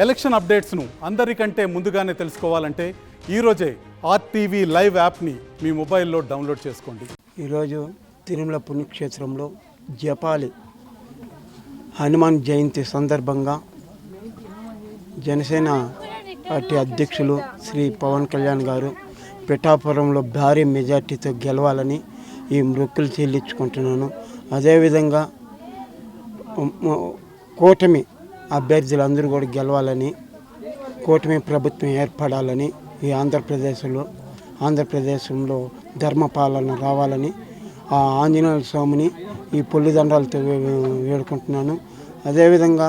Election అప్డేట్స్ను అందరికంటే ముందుగానే తెలుసుకోవాలంటే ఈరోజే ఆర్టీవీ లైవ్ యాప్ని మీ మొబైల్లో డౌన్లోడ్ చేసుకోండి. ఈరోజు తిరుమల పుణ్యక్షేత్రంలో జపాలి హనుమాన్ జయంతి సందర్భంగా జనసేన పార్టీ అధ్యక్షులు శ్రీ పవన్ కళ్యాణ్ గారు పిఠాపురంలో భారీ మెజార్టీతో గెలవాలని ఈ మొక్కులు చెల్లించుకుంటున్నాను. అదేవిధంగా కూటమి అభ్యర్థులందరూ కూడా గెలవాలని, కూటమి ప్రభుత్వం ఏర్పడాలని, ఈ ఆంధ్రప్రదేశంలో ధర్మపాలన రావాలని ఆ ఆంజనేయ స్వామిని ఈ పొల్లిదండాలతో వేడుకుంటున్నాను. అదేవిధంగా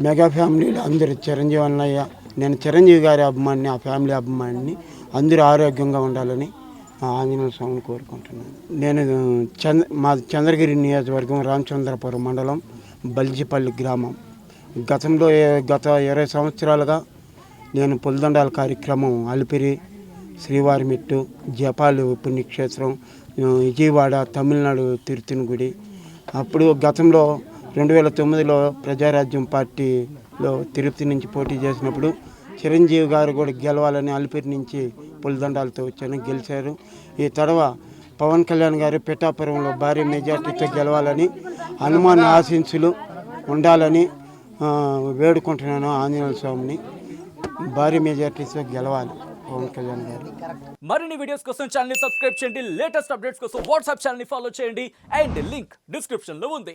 మెగా ఫ్యామిలీలో అందరూ చిరంజీవి అన్నయ్య, నేను చిరంజీవి గారి అభిమానిని, ఆ ఫ్యామిలీ అభిమానిని, అందరూ ఆరోగ్యంగా ఉండాలని ఆంజనేయ స్వామిని కోరుకుంటున్నాను. నేను మాది చంద్రగిరి నియోజకవర్గం, రామచంద్రపురం మండలం, బల్జిపల్లి గ్రామం. గత 20 సంవత్సరాలుగా నేను పొలిదండాల కార్యక్రమం అలిపిరి, శ్రీవారిమెట్టు, జపాలి పుణ్యక్షేత్రం, విజయవాడ, తమిళనాడు తిరుత్తని గుడి. అప్పుడు గతంలో 2009లో ప్రజారాజ్యం పార్టీలో తిరుపతి నుంచి పోటీ చేసినప్పుడు చిరంజీవి గారు కూడా గెలవాలని అలిపిరి నుంచి పొలిదండాలతో వచ్చాను, గెలిచారు. ఈ తడవ పవన్ కళ్యాణ్ గారు పిఠాపురంలో భారీ మెజార్టీతో గెలవాలని, హనుమాన్ ఆశీస్సులు ఉండాలని వేడుకుంటున్నాను. ఆంజనేయ స్వామిని భారీ మెజార్టీతో గెలవాలి పవన్ కళ్యాణ్ గారు. మరిన్ని వీడియోస్ కోసం ఛానల్ ని సబ్స్క్రైబ్ చేయండి. లేటెస్ట్ అప్డేట్స్ కోసం వాట్సాప్ ఛానల్ ని ఫాలో చేయండి. అండ్ లింక్ డిస్క్రిప్షన్ లో ఉంది.